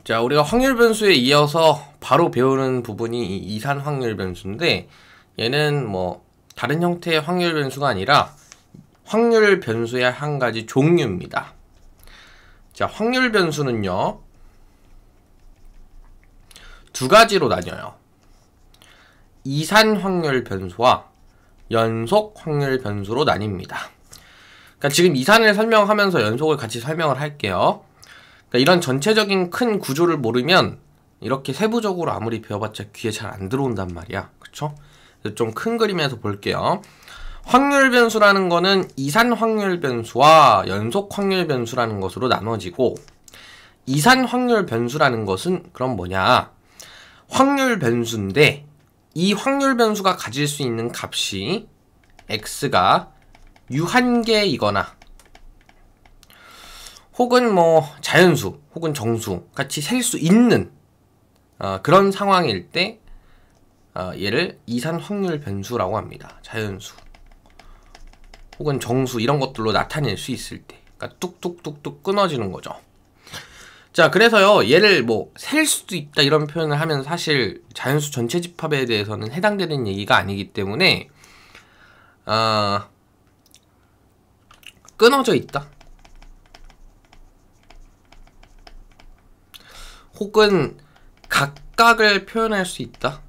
자, 우리가 확률 변수에 이어서 바로 배우는 부분이 이 이산 확률 변수인데, 얘는 뭐 다른 형태의 확률 변수가 아니라 확률 변수의 한 가지 종류입니다. 자, 확률 변수는요, 두 가지로 나뉘어요. 이산 확률 변수와 연속 확률 변수로 나뉩니다. 그러니까 지금 이산을 설명하면서 연속을 같이 설명을 할게요. 그러니까 이런 전체적인 큰 구조를 모르면 이렇게 세부적으로 아무리 배워봤자 귀에 잘 안 들어온단 말이야. 그쵸? 좀 큰 그림에서 볼게요. 확률 변수라는 거는 이산 확률 변수와 연속 확률 변수라는 것으로 나눠지고, 이산 확률 변수라는 것은 그럼 뭐냐? 확률 변수인데 이 확률 변수가 가질 수 있는 값이 x가 유한계이거나 혹은 뭐 자연수 혹은 정수 같이 셀 수 있는 그런 상황일 때 얘를 이산 확률 변수라고 합니다. 자연수 혹은 정수 이런 것들로 나타낼 수 있을 때, 그러니까 뚝뚝뚝뚝 끊어지는 거죠. 자, 그래서요, 얘를 뭐 셀 수도 있다 이런 표현을 하면 사실 자연수 전체 집합에 대해서는 해당되는 얘기가 아니기 때문에 끊어져 있다 혹은 각각을 표현할 수 있다,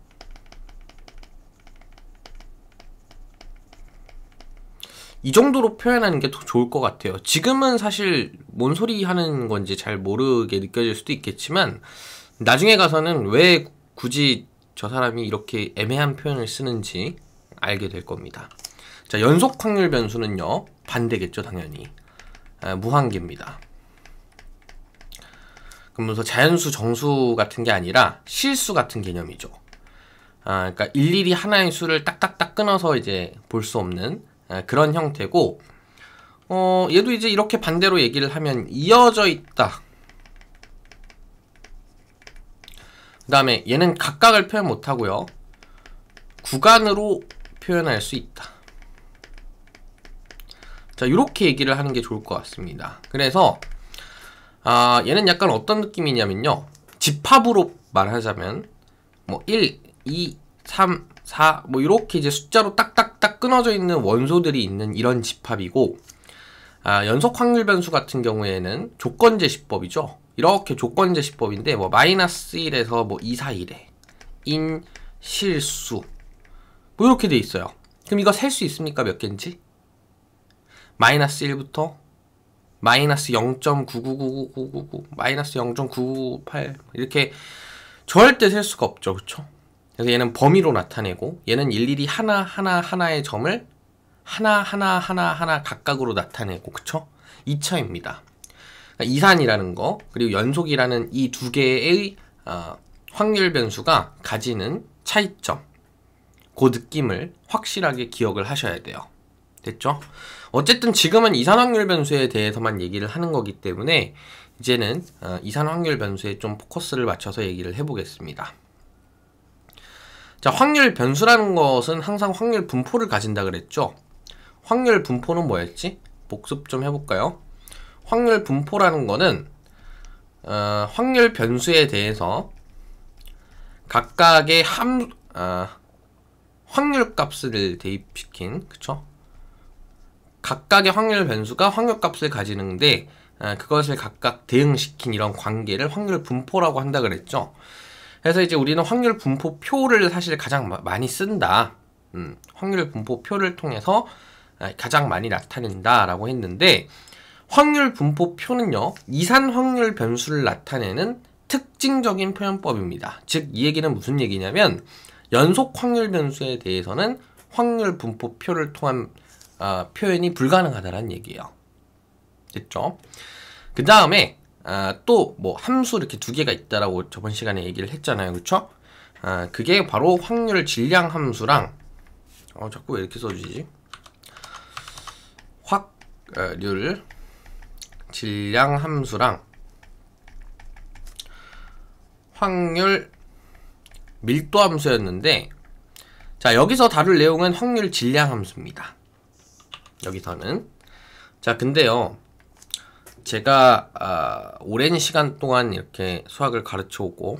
이 정도로 표현하는 게 더 좋을 것 같아요. 지금은 사실 뭔 소리 하는 건지 잘 모르게 느껴질 수도 있겠지만 나중에 가서는 왜 굳이 저 사람이 이렇게 애매한 표현을 쓰는지 알게 될 겁니다. 자, 연속 확률 변수는요, 반대겠죠, 당연히. 무한계입니다. 그러면서 자연수, 정수 같은 게 아니라 실수 같은 개념이죠. 그러니까 일일이 하나의 수를 딱딱딱 끊어서 이제 볼 수 없는 그런 형태고, 얘도 이제 이렇게 반대로 얘기를 하면 이어져 있다. 그 다음에 얘는 각각을 표현 못하고요, 구간으로 표현할 수 있다. 자, 이렇게 얘기를 하는 게 좋을 것 같습니다. 그래서 얘는 약간 어떤 느낌이냐면요, 집합으로 말하자면 뭐 1, 2, 3, 4 뭐 이렇게 이제 숫자로 딱딱딱 끊어져 있는 원소들이 있는 이런 집합이고, 연속 확률 변수 같은 경우에는 조건제시법이죠. 이렇게 조건제시법인데 뭐 마이너스 1에서 뭐 2, 4, 1에 인, 실수 뭐 이렇게 돼 있어요. 그럼 이거 셀 수 있습니까? 몇 개인지? 마이너스 1부터 마이너스 0.9999999 마이너스 0.998 이렇게 절대 셀 수가 없죠. 그쵸? 그래서 얘는 범위로 나타내고, 얘는 일일이 하나의 점을 하나 각각으로 나타내고, 그쵸? 이 차이입니다. 그러니까 이산이라는 거, 그리고 연속이라는 이 두 개의 확률 변수가 가지는 차이점, 그 느낌을 확실하게 기억을 하셔야 돼요. 됐죠? 어쨌든 지금은 이산 확률 변수에 대해서만 얘기를 하는 거기 때문에 이제는 이산 확률 변수에 좀 포커스를 맞춰서 얘기를 해보겠습니다. 자, 확률 변수라는 것은 항상 확률 분포를 가진다 그랬죠? 확률 분포는 뭐였지? 복습 좀 해볼까요? 확률 분포라는 거는 확률 변수에 대해서 각각의 확률 값을 대입시킨, 그쵸? 각각의 확률 변수가 확률 값을 가지는데 그것을 각각 대응시킨 이런 관계를 확률 분포라고 한다 그랬죠? 그래서 이제 우리는 확률 분포표를 사실 가장 많이 쓴다. 확률 분포표를 통해서 가장 많이 나타낸다 라고 했는데, 확률 분포표는요, 이산 확률 변수를 나타내는 특징적인 표현법입니다. 즉, 이 얘기는 무슨 얘기냐면 연속 확률 변수에 대해서는 확률 분포표를 통한 표현이 불가능하다는 얘기예요. 됐죠? 그 다음에 또 뭐 함수 이렇게 두 개가 있다라고 저번 시간에 얘기를 했잖아요. 그쵸? 그게 바로 확률 질량 함수랑 자꾸 왜 이렇게 써주지? 확률 질량 함수랑 확률 밀도 함수였는데, 자, 여기서 다룰 내용은 확률 질량 함수입니다. 여기서는. 자, 근데요, 제가 오랜 시간 동안 이렇게 수학을 가르쳐 오고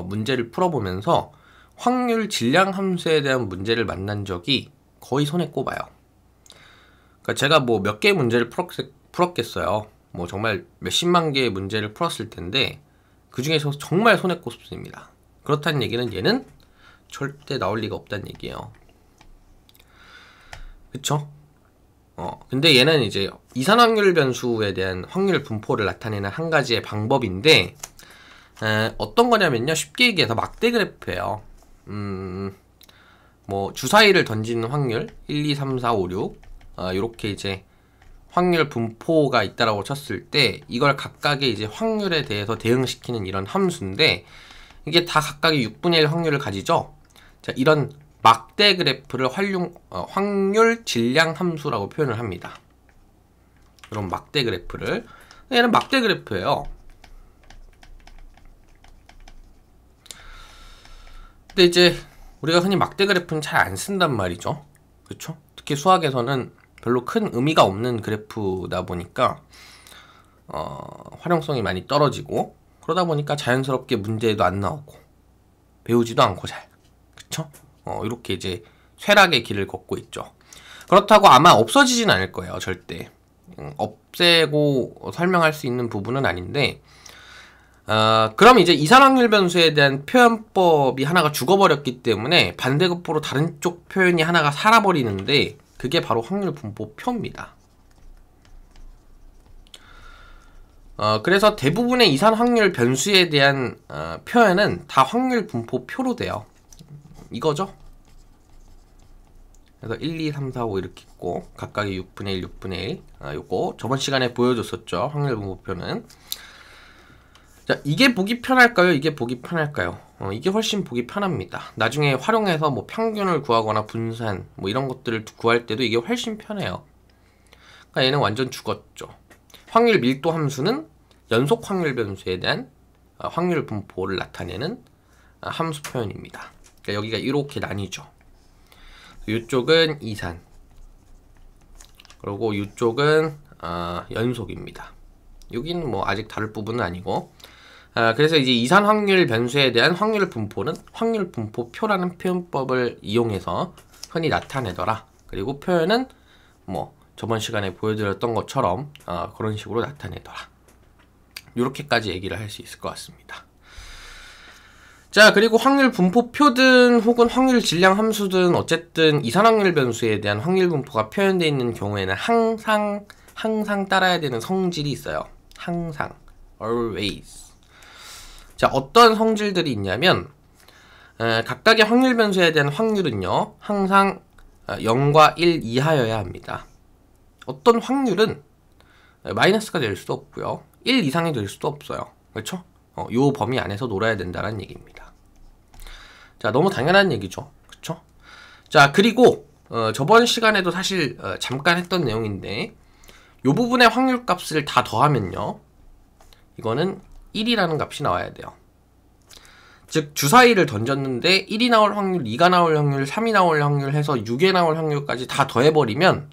문제를 풀어보면서 확률 질량 함수에 대한 문제를 만난 적이 거의 손에 꼽아요. 그러니까 제가 뭐 몇 개의 문제를 풀었겠어요. 뭐 정말 몇십만 개의 문제를 풀었을 텐데 그 중에서 정말 손에 꼽습니다. 그렇다는 얘기는 얘는 절대 나올 리가 없다는 얘기예요. 그쵸? 근데 얘는 이제 이산확률 변수에 대한 확률 분포를 나타내는 한 가지의 방법인데 어떤 거냐면요, 쉽게 얘기해서 막대 그래프예요. 뭐 주사위를 던지는 확률 1, 2, 3, 4, 5, 6 요렇게 이제 확률 분포가 있다라고 쳤을 때 이걸 각각의 이제 확률에 대해서 대응시키는 이런 함수인데, 이게 다 각각의 6분의 1 확률을 가지죠. 자, 이런 막대 그래프를 확률 질량 함수라고 표현을 합니다. 그럼 막대 그래프를, 얘는 막대 그래프예요. 근데 이제 우리가 흔히 막대 그래프는 잘 안 쓴단 말이죠. 그쵸? 특히 수학에서는 별로 큰 의미가 없는 그래프다 보니까 활용성이 많이 떨어지고, 그러다 보니까 자연스럽게 문제에도 안 나오고 배우지도 않고 잘, 그쵸? 이렇게 이제 쇠락의 길을 걷고 있죠. 그렇다고 아마 없어지진 않을 거예요, 절대. 없애고 설명할 수 있는 부분은 아닌데, 그럼 이제 이산확률 변수에 대한 표현법이 하나가 죽어버렸기 때문에 반대급부로 다른 쪽 표현이 하나가 살아버리는데, 그게 바로 확률 분포 표입니다. 그래서 대부분의 이산확률 변수에 대한 표현은 다 확률 분포 표로 돼요. 이거죠. 그래서 1, 2, 3, 4, 5 이렇게 있고 각각의 6분의 1, 6분의 1 요거 저번 시간에 보여줬었죠. 확률 분포표는. 자, 이게 보기 편할까요? 이게 보기 편할까요? 이게 훨씬 보기 편합니다. 나중에 활용해서 뭐 평균을 구하거나 분산 뭐 이런 것들을 구할 때도 이게 훨씬 편해요. 그러니까 얘는 완전 죽었죠. 확률 밀도 함수는 연속 확률 변수에 대한 확률 분포를 나타내는 함수 표현입니다. 그러니까 여기가 이렇게 나뉘죠. 이쪽은 이산, 그리고 이쪽은 연속입니다. 여기는 뭐 아직 다룰 부분은 아니고, 그래서 이제 이산 확률 변수에 대한 확률 분포는 확률 분포표라는 표현법을 이용해서 흔히 나타내더라. 그리고 표현은 뭐 저번 시간에 보여드렸던 것처럼 그런 식으로 나타내더라. 이렇게까지 얘기를 할 수 있을 것 같습니다. 자, 그리고 확률 분포표든 혹은 확률 질량 함수든 어쨌든 이산확률 변수에 대한 확률 분포가 표현되어 있는 경우에는 항상 따라야 되는 성질이 있어요. 항상, always. 자, 어떤 성질들이 있냐면 각각의 확률 변수에 대한 확률은요, 항상 0과 1 이하여야 합니다. 어떤 확률은 마이너스가 될 수도 없고요, 1 이상이 될 수도 없어요. 그렇죠? 요 범위 안에서 놀아야 된다는 얘기입니다. 자, 너무 당연한 얘기죠. 그쵸? 자, 그리고 저번 시간에도 사실 잠깐 했던 내용인데, 요 부분의 확률 값을 다 더하면요, 이거는 1이라는 값이 나와야 돼요. 즉 주사위를 던졌는데 1이 나올 확률, 2가 나올 확률, 3이 나올 확률 해서 6에 나올 확률까지 다 더해버리면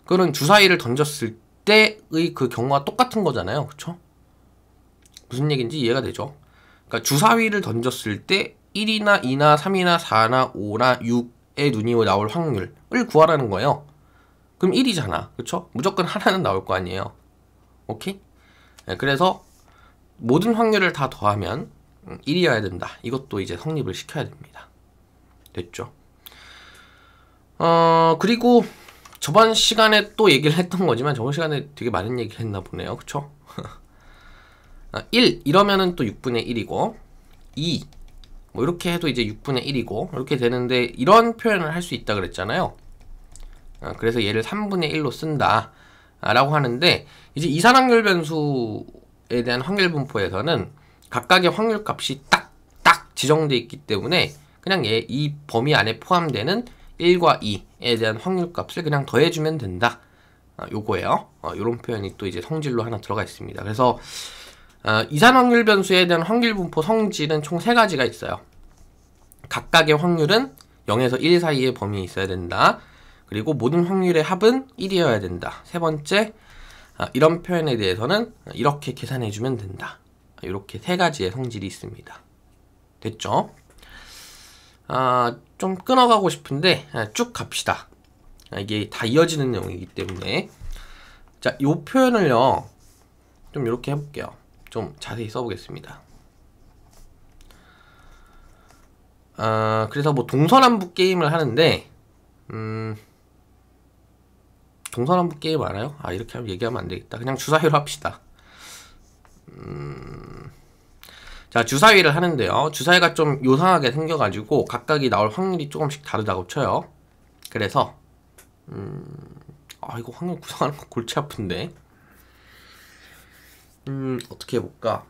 그건 주사위를 던졌을 때의 그 경우와 똑같은 거잖아요. 그쵸? 무슨 얘기인지 이해가 되죠? 그러니까 주사위를 던졌을 때 1이나 2나 3이나 4나 5나 6의 눈이 나올 확률을 구하라는 거예요. 그럼 1이잖아. 그쵸? 무조건 하나는 나올 거 아니에요. 오케이? 네, 그래서 모든 확률을 다 더하면 1이어야 된다. 이것도 이제 성립을 시켜야 됩니다. 됐죠? 그리고 저번 시간에 또 얘기를 했던 거지만 저번 시간에 되게 많은 얘기를 했나 보네요. 그쵸? 1 이러면은 또 6분의 1이고 2 뭐 이렇게 해도 이제 6분의 1이고 이렇게 되는데, 이런 표현을 할 수 있다 그랬잖아요. 그래서 얘를 3분의 1로 쓴다 라고 하는데, 이제 이산확률 변수에 대한 확률 분포에서는 각각의 확률 값이 딱 지정되어 있기 때문에 그냥 이 범위 안에 포함되는 1과 2에 대한 확률 값을 그냥 더해주면 된다. 요거예요. 요런 표현이 또 이제 성질로 하나 들어가 있습니다. 그래서 이산확률 변수에 대한 확률 분포 성질은 총 3가지가 있어요. 각각의 확률은 0에서 1 사이의 범위에 있어야 된다. 그리고 모든 확률의 합은 1이어야 된다. 세 번째, 이런 표현에 대해서는 이렇게 계산해주면 된다. 이렇게 세 가지의 성질이 있습니다. 됐죠? 좀 끊어가고 싶은데 쭉 갑시다. 이게 다 이어지는 내용이기 때문에. 자, 이 표현을요 좀 이렇게 해볼게요. 좀 자세히 써보겠습니다. 그래서 뭐 동서남북 게임을 하는데 동서남북 게임 알아요? 이렇게 얘기하면 안 되겠다. 그냥 주사위로 합시다. 자, 주사위를 하는데요. 주사위가 좀 요상하게 생겨가지고 각각이 나올 확률이 조금씩 다르다고 쳐요. 그래서 이거 확률 구성하는 거 골치 아픈데. 어떻게 해볼까?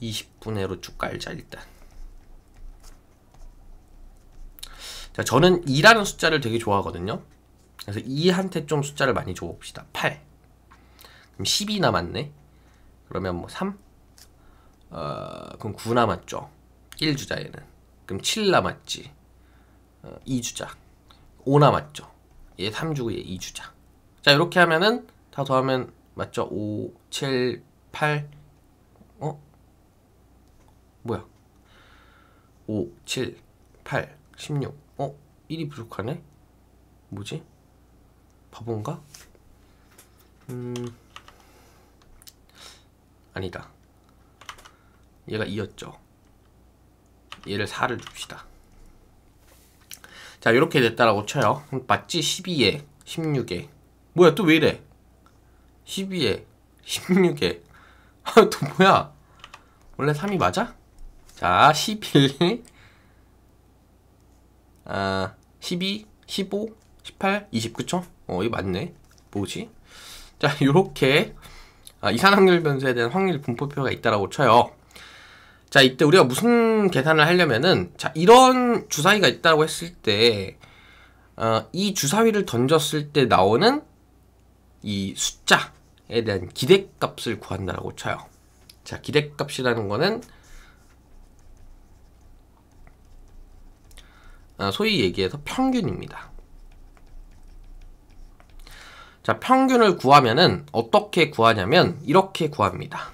20분의로 쭉 깔자 일단. 자, 저는 2라는 숫자를 되게 좋아하거든요. 그래서 2한테 좀 숫자를 많이 줘봅시다. 8. 그럼 10이 남았네. 그러면 뭐 3? 그럼 9 남았죠. 1주자 얘는. 그럼 7 남았지. 2주자. 5 남았죠. 얘 3주고 얘 2주자. 자, 이렇게 하면은 다 더하면 맞죠? 5, 7, 8. 뭐야? 5, 7, 8, 16. 1이 부족하네? 뭐지? 바본가? 아니다. 얘가 2였죠. 얘를 4를 줍시다. 자, 이렇게 됐다라고 쳐요. 맞지? 12에 16에. 뭐야, 또 왜 이래? 12에 16에. 또 뭐야? 원래 3이 맞아? 자, 11 12, 15, 18, 20 그쵸? 이거 맞네. 뭐지? 자, 요렇게 이산확률 변수에 대한 확률 분포표가 있다라고 쳐요. 자, 이때 우리가 무슨 계산을 하려면은, 자, 이런 주사위가 있다고 했을 때 이 주사위를 던졌을 때 나오는 이 숫자에 대한 기대값을 구한다라고 쳐요. 자, 기대값이라는 거는 소위 얘기해서 평균입니다. 자, 평균을 구하면은 어떻게 구하냐면 이렇게 구합니다.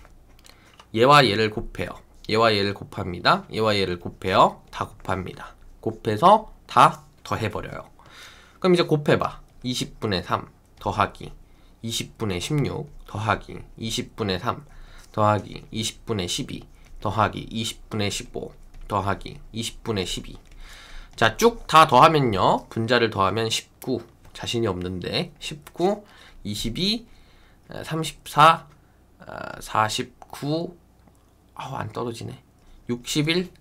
얘와 얘를 곱해요. 얘와 얘를 곱합니다. 얘와 얘를 곱해요. 다 곱합니다. 곱해서 다 더해버려요. 그럼 이제 곱해봐. 20분의 3 더하기 20분의 16 더하기 20분의 3 더하기 20분의 12 더하기 20분의 15 더하기 20분의 12. 자, 쭉 다 더하면요. 분자를 더하면 19. 자신이 없는데 19, 22, 34, 49. 안 떨어지네. 61.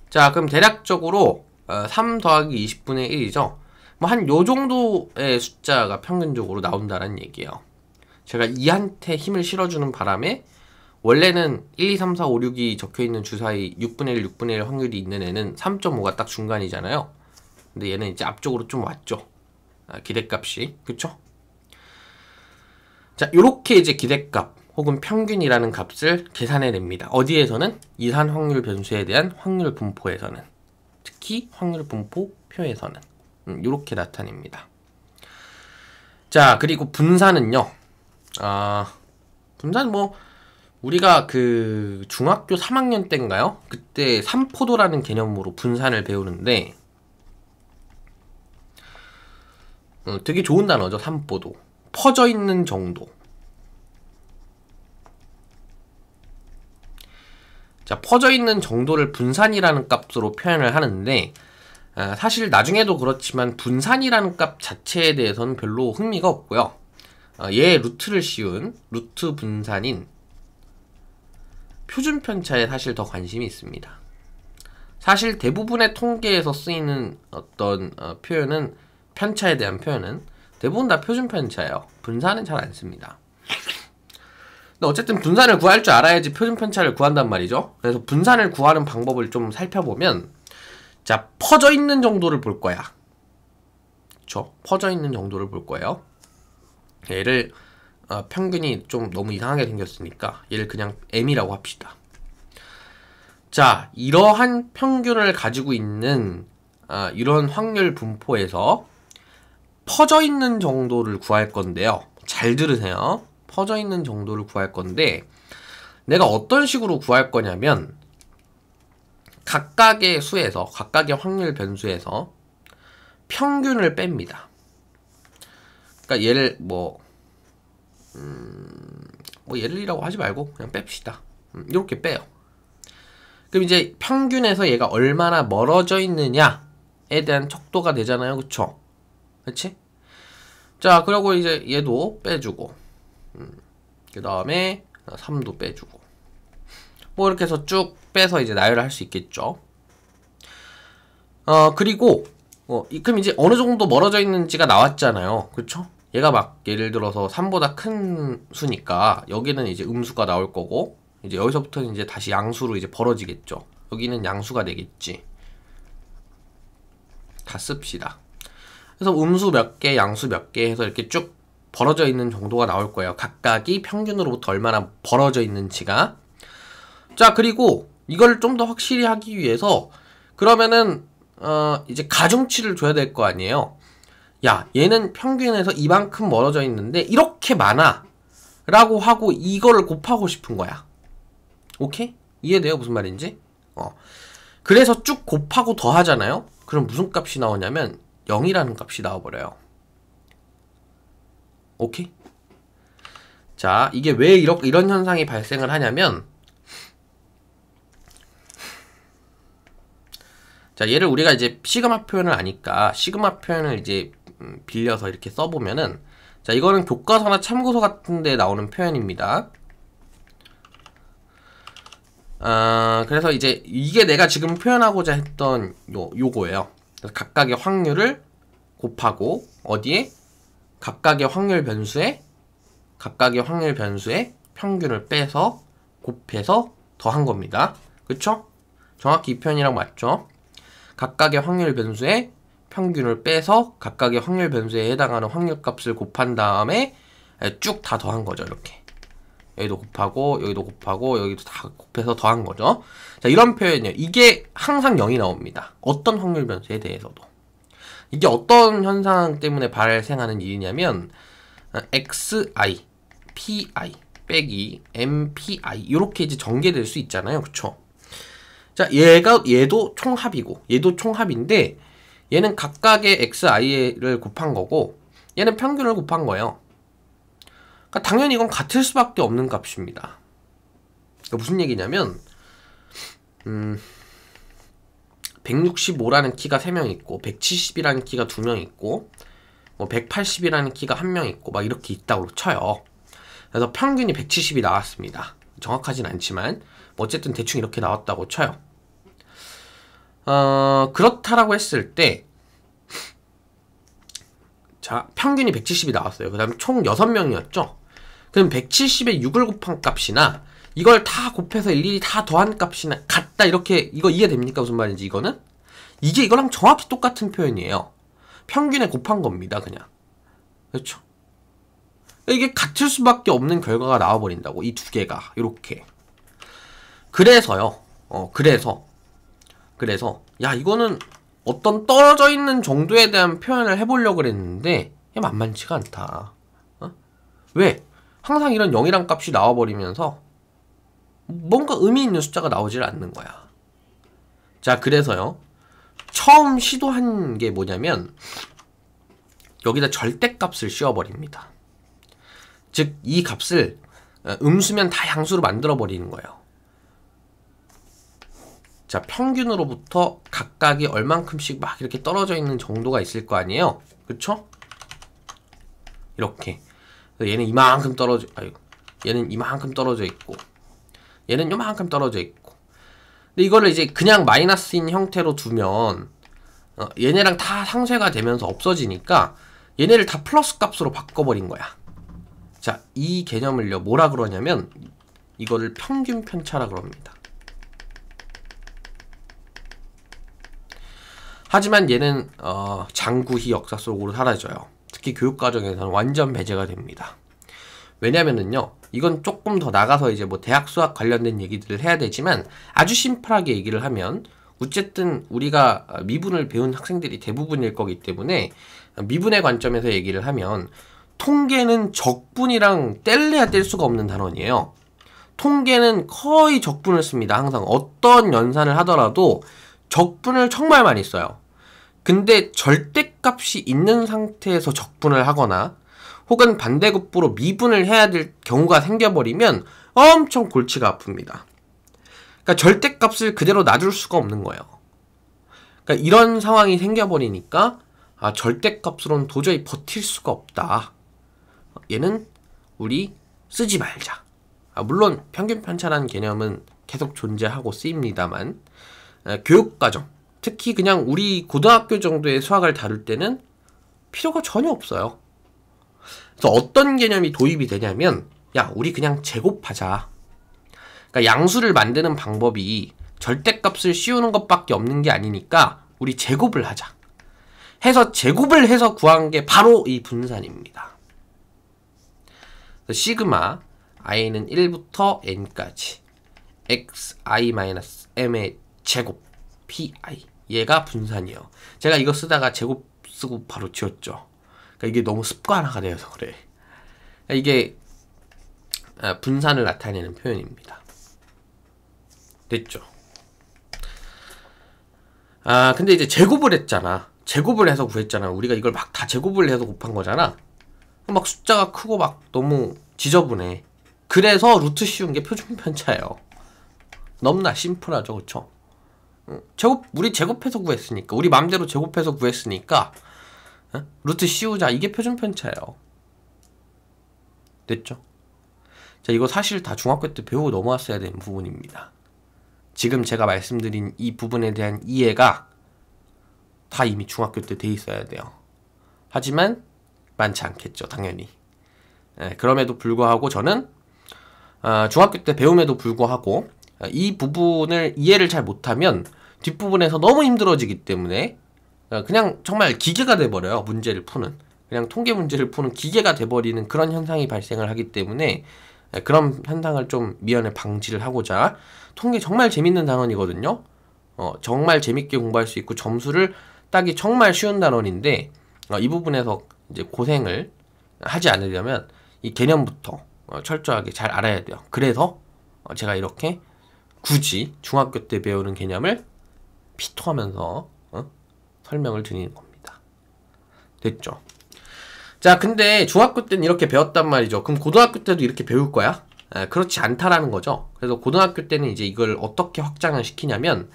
자, 그럼 대략적으로 3 더하기 20분의 1이죠. 뭐 한 요 정도의 숫자가 평균적으로 나온다는 얘기예요. 제가 2한테 힘을 실어주는 바람에 원래는 1, 2, 3, 4, 5, 6이 적혀있는 주사위 6분의 1, 6분의 1 확률이 있는 애는 3.5가 딱 중간이잖아요. 근데 얘는 이제 앞쪽으로 좀 왔죠. 기대값이. 그쵸? 자, 요렇게 이제 기대값 혹은 평균이라는 값을 계산해냅니다. 어디에서는? 이산 확률 변수에 대한 확률 분포에서는. 특히 확률 분포 표에서는. 요렇게 나타냅니다. 자, 그리고 분산은요. 분산 뭐 우리가 그 중학교 3학년 때인가요? 그때 삼포도라는 개념으로 분산을 배우는데 되게 좋은 단어죠. 삼포도. 퍼져 있는 정도. 자, 퍼져 있는 정도를 분산이라는 값으로 표현을 하는데 사실 나중에도 그렇지만 분산이라는 값 자체에 대해서는 별로 흥미가 없고요. 얘의 루트를 씌운 루트 분산인 표준 편차에 사실 더 관심이 있습니다. 사실 대부분의 통계에서 쓰이는 어떤 표현은 편차에 대한 표현은 대부분 다 표준 편차예요. 분산은 잘 안 씁니다. 근데 어쨌든 분산을 구할 줄 알아야지 표준 편차를 구한단 말이죠. 그래서 분산을 구하는 방법을 좀 살펴보면 자, 퍼져 있는 정도를 볼 거야. 그쵸? 퍼져 있는 정도를 볼 거예요. 얘를 평균이 좀 너무 이상하게 생겼으니까 얘를 그냥 M이라고 합시다. 자, 이러한 평균을 가지고 있는 이런 확률 분포에서 퍼져 있는 정도를 구할 건데요. 잘 들으세요. 퍼져 있는 정도를 구할 건데 내가 어떤 식으로 구할 거냐면 각각의 수에서, 각각의 확률 변수에서 평균을 뺍니다. 그러니까 얘를 예를이라고 하지 말고 그냥 뺍시다. 이렇게 빼요. 그럼 이제 평균에서 얘가 얼마나 멀어져 있느냐에 대한 척도가 되잖아요. 그쵸? 그치? 자, 그리고 이제 얘도 빼주고, 그 다음에 3도 빼주고, 뭐 이렇게 해서 쭉 빼서 이제 나열을 할 수 있겠죠. 그리고, 그럼 이제 어느 정도 멀어져 있는지가 나왔잖아요. 그쵸? 얘가 막 예를 들어서 3보다 큰 수니까 여기는 이제 음수가 나올 거고, 이제 여기서부터는 이제 다시 양수로 이제 벌어지겠죠. 여기는 양수가 되겠지. 다 씁시다. 그래서 음수 몇 개, 양수 몇 개 해서 이렇게 쭉 벌어져 있는 정도가 나올 거예요. 각각이 평균으로부터 얼마나 벌어져 있는지가. 자, 그리고 이걸 좀 더 확실히 하기 위해서 그러면은 이제 가중치를 줘야 될 거 아니에요. 야, 얘는 평균에서 이만큼 멀어져 있는데 이렇게 많아 라고 하고 이거를 곱하고 싶은 거야. 오케이? 이해돼요? 무슨 말인지? 그래서 쭉 곱하고 더 하잖아요? 그럼 무슨 값이 나오냐면 0이라는 값이 나와버려요. 오케이? 자, 이게 왜 이런 현상이 발생을 하냐면, 자, 얘를 우리가 이제 시그마 표현을 아니까 시그마 표현을 이제 빌려서 이렇게 써보면은, 자, 이거는 교과서나 참고서 같은 데 나오는 표현입니다. 그래서 이제 이게 내가 지금 표현하고자 했던 요거예요. 그래서 각각의 확률을 곱하고 어디에? 각각의 확률 변수에 평균을 빼서 곱해서 더한 겁니다. 그쵸? 정확히 이 표현이랑 맞죠? 각각의 확률 변수에 평균을 빼서 각각의 확률 변수에 해당하는 확률값을 곱한 다음에 쭉 다 더한 거죠. 이렇게 여기도 곱하고 여기도 곱하고 여기도 다 곱해서 더한 거죠. 자, 이런 표현이에요. 이게 항상 0이 나옵니다. 어떤 확률 변수에 대해서도. 이게 어떤 현상 때문에 발생하는 일이냐면 xi, pi 빼기 mpi 이렇게 이제 전개될 수 있잖아요. 그쵸? 자, 얘도 총합이고 얘도 총합인데 얘는 각각의 xi를 곱한 거고 얘는 평균을 곱한 거예요. 그러니까 당연히 이건 같을 수밖에 없는 값입니다. 그러니까 무슨 얘기냐면 165라는 키가 3명 있고 170이라는 키가 2명 있고 뭐 180이라는 키가 1명 있고 막 이렇게 있다고 쳐요. 그래서 평균이 170이 나왔습니다. 정확하진 않지만 뭐 어쨌든 대충 이렇게 나왔다고 쳐요. 그렇다라고 했을 때 자, 평균이 170이 나왔어요. 그 다음에 총 6명이었죠? 그럼 170에 6을 곱한 값이나 이걸 다 곱해서 일일이 다 더한 값이나 같다 이렇게 이거 이해됩니까? 무슨 말인지 이거는? 이게 이거랑 정확히 똑같은 표현이에요. 평균에 곱한 겁니다. 그냥. 그렇죠? 이게 같을 수밖에 없는 결과가 나와버린다고. 이 두 개가 이렇게. 그래서요. 그래서 야, 이거는 어떤 떨어져 있는 정도에 대한 표현을 해보려고 그랬는데 이게 만만치가 않다. 왜? 항상 이런 0이란 값이 나와버리면서 뭔가 의미 있는 숫자가 나오질 않는 거야. 자, 그래서요. 처음 시도한 게 뭐냐면 여기다 절대값을 씌워버립니다. 즉, 이 값을 음수면 다 양수로 만들어버리는 거예요. 자, 평균으로부터 각각이 얼만큼씩 막 이렇게 떨어져 있는 정도가 있을 거 아니에요? 그쵸? 이렇게. 얘는 이만큼 얘는 이만큼 떨어져 있고, 얘는 요만큼 떨어져 있고. 근데 이거를 이제 그냥 마이너스인 형태로 두면, 얘네랑 다 상쇄가 되면서 없어지니까, 얘네를 다 플러스 값으로 바꿔버린 거야. 자, 이 개념을요, 뭐라 그러냐면, 이거를 평균 편차라 그럽니다. 하지만 얘는 장구희 역사 속으로 사라져요. 특히 교육과정에서는 완전 배제가 됩니다. 왜냐면은요, 이건 조금 더 나가서 이제 뭐 대학 수학 관련된 얘기들을 해야 되지만 아주 심플하게 얘기를 하면 어쨌든 우리가 미분을 배운 학생들이 대부분일 거기 때문에 미분의 관점에서 얘기를 하면 통계는 적분이랑 뗄래야 뗄 수가 없는 단원이에요. 통계는 거의 적분을 씁니다. 항상 어떤 연산을 하더라도 적분을 정말 많이 써요. 근데 절대값이 있는 상태에서 적분을 하거나 혹은 반대급부로 미분을 해야 될 경우가 생겨버리면 엄청 골치가 아픕니다. 그러니까 절대값을 그대로 놔둘 수가 없는 거예요. 그러니까 이런 상황이 생겨버리니까 절대값으로는 도저히 버틸 수가 없다. 얘는 우리 쓰지 말자. 물론 평균 편차라는 개념은 계속 존재하고 쓰입니다만 교육과정, 특히 그냥 우리 고등학교 정도의 수학을 다룰 때는 필요가 전혀 없어요. 그래서 어떤 개념이 도입이 되냐면 야, 우리 그냥 제곱하자. 그러니까 양수를 만드는 방법이 절대값을 씌우는 것밖에 없는 게 아니니까 우리 제곱을 하자. 해서 제곱을 해서 구한 게 바로 이 분산입니다. 시그마 i는 1부터 n까지 xi-m의 제곱 pi, 얘가 분산이에요. 제가 이거 쓰다가 제곱 쓰고 바로 지웠죠. 그러니까 이게 너무 습관화가 되어서 그래. 그러니까 이게 분산을 나타내는 표현입니다. 됐죠? 근데 이제 제곱을 했잖아. 제곱을 해서 구했잖아. 우리가 이걸 막 다 제곱을 해서 곱한 거잖아. 막 숫자가 크고 막 너무 지저분해. 그래서 루트 씌운 게 표준 편차예요. 너무나 심플하죠, 그쵸? 우리 제곱해서 구했으니까, 우리 맘대로 제곱해서 구했으니까 루트 씌우자. 이게 표준 편차예요. 됐죠? 자, 이거 사실 다 중학교 때 배우고 넘어왔어야 되는 부분입니다. 지금 제가 말씀드린 이 부분에 대한 이해가 다 이미 중학교 때 돼 있어야 돼요. 하지만 많지 않겠죠, 당연히. 그럼에도 불구하고 저는 중학교 때 배움에도 불구하고 이 부분을 이해를 잘 못하면 뒷부분에서 너무 힘들어지기 때문에 그냥 정말 기계가 돼버려요. 문제를 푸는, 그냥 통계 문제를 푸는 기계가 돼버리는 그런 현상이 발생을 하기 때문에 그런 현상을 좀 미연에 방지를 하고자, 통계 정말 재밌는 단원이거든요. 정말 재밌게 공부할 수 있고 점수를 따기 정말 쉬운 단원인데 이 부분에서 이제 고생을 하지 않으려면 이 개념부터 철저하게 잘 알아야 돼요. 그래서 제가 이렇게 굳이 중학교 때 배우는 개념을 피토하면서 설명을 드리는 겁니다. 됐죠? 자, 근데 중학교 때는 이렇게 배웠단 말이죠. 그럼 고등학교 때도 이렇게 배울 거야? 그렇지 않다라는 거죠. 그래서 고등학교 때는 이제 이걸 어떻게 확장을 시키냐면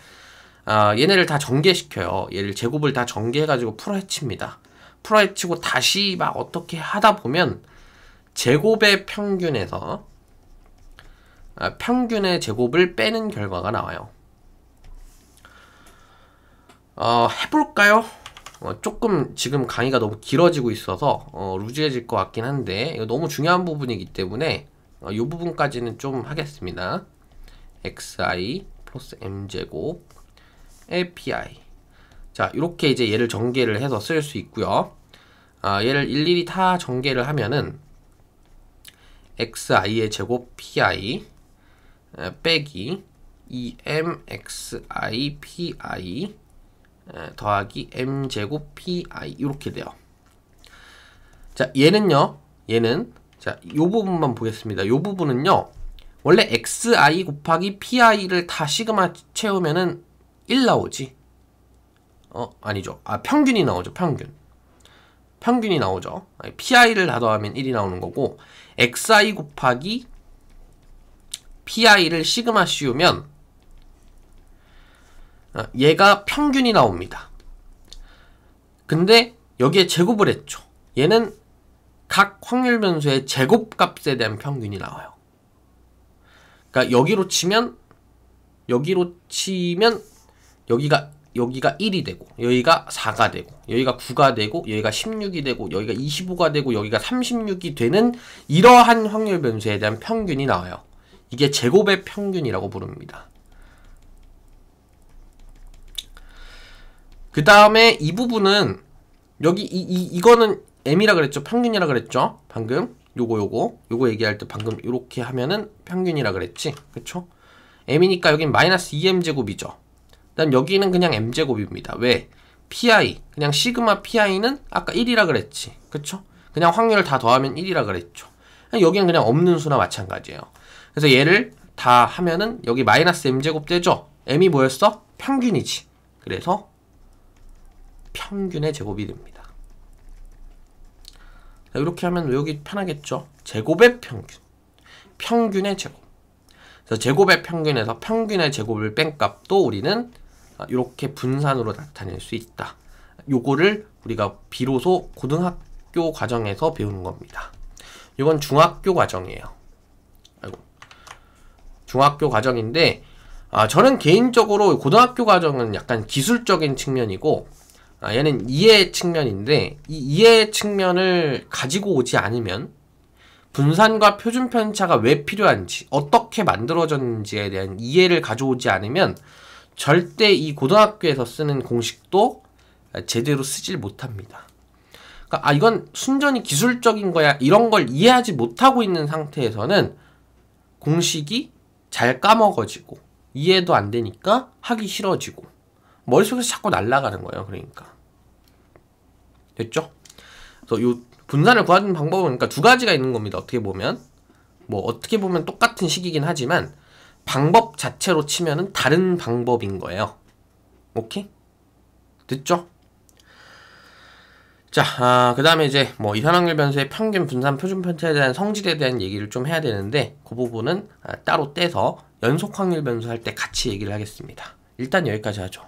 얘네를 다 전개시켜요. 얘를 제곱을 다 전개해가지고 풀어헤칩니다. 풀어헤치고 다시 막 어떻게 하다 보면 제곱의 평균에서 평균의 제곱을 빼는 결과가 나와요. 해볼까요? 조금 지금 강의가 너무 길어지고 있어서 루즈해질 것 같긴 한데 이거 너무 중요한 부분이기 때문에 이 부분까지는 좀 하겠습니다. xi 플러스 m제곱 API. 자, 이렇게 이제 얘를 전개를 해서 쓸 수 있고요. 얘를 일일이 다 전개를 하면은 xi의 제곱 pi 빼기 2mxi pi 더하기 m제곱 pi 이렇게 돼요. 자, 얘는 자, 요 부분만 보겠습니다. 요 부분은요, 원래 xi 곱하기 pi를 다 시그마 채우면은 1 나오지. 아니죠. 평균이 나오죠. 평균이 나오죠. pi를 다 더하면 1이 나오는 거고, xi 곱하기 pi를 시그마 씌우면 얘가 평균이 나옵니다. 근데 여기에 제곱을 했죠. 얘는 각 확률 변수의 제곱값에 대한 평균이 나와요. 그러니까 여기로 치면 여기가 1이 되고, 여기가 4가 되고, 여기가 9가 되고, 여기가 16이 되고, 여기가 25가 되고, 여기가 36이 되는 이러한 확률 변수에 대한 평균이 나와요. 이게 제곱의 평균이라고 부릅니다. 그 다음에 이 부분은 여기 이거는 m이라 그랬죠. 평균이라 그랬죠. 방금 요거 얘기할 때 방금 요렇게 하면은 평균이라 그랬지. 그쵸? m이니까 여긴 마이너스 2m제곱이죠. 그다음 여기는 그냥 m제곱입니다. 왜? pi, 그냥 시그마 pi는 아까 1이라 그랬지. 그쵸? 그냥 확률을 다 더하면 1이라 그랬죠. 여기는 그냥 없는 수나 마찬가지예요. 그래서 얘를 다 하면은 여기 마이너스 m제곱 되죠? m이 뭐였어? 평균이지. 그래서 평균의 제곱이 됩니다. 자, 이렇게 하면 외우기 편하겠죠? 제곱의 평균, 평균의 제곱. 그래서 제곱의 평균에서 평균의 제곱을 뺀 값도 우리는 이렇게 분산으로 나타낼 수 있다. 요거를 우리가 비로소 고등학교 과정에서 배우는 겁니다. 이건 중학교 과정이에요. 아이고. 중학교 과정인데 저는 개인적으로 고등학교 과정은 약간 기술적인 측면이고 얘는 이해 측면인데 이 이해 측면을 가지고 오지 않으면 분산과 표준 편차가 왜 필요한지 어떻게 만들어졌는지에 대한 이해를 가져오지 않으면 절대 이 고등학교에서 쓰는 공식도 제대로 쓰질 못합니다. 그러니까 이건 순전히 기술적인 거야 이런 걸 이해하지 못하고 있는 상태에서는 공식이 잘 까먹어지고 이해도 안 되니까 하기 싫어지고 머릿속에서 자꾸 날아가는 거예요. 그러니까 됐죠? 그래서 요 분산을 구하는 방법은 그러니까 두 가지가 있는 겁니다. 어떻게 보면 어떻게 보면 똑같은 식이긴 하지만 방법 자체로 치면은 다른 방법인 거예요. 오케이? 됐죠? 자, 그 다음에 이제 이산확률 변수의 평균, 분산, 표준 편차에 대한 성질에 대한 얘기를 좀 해야 되는데 그 부분은 따로 떼서 연속 확률 변수 할 때 같이 얘기를 하겠습니다. 일단 여기까지 하죠.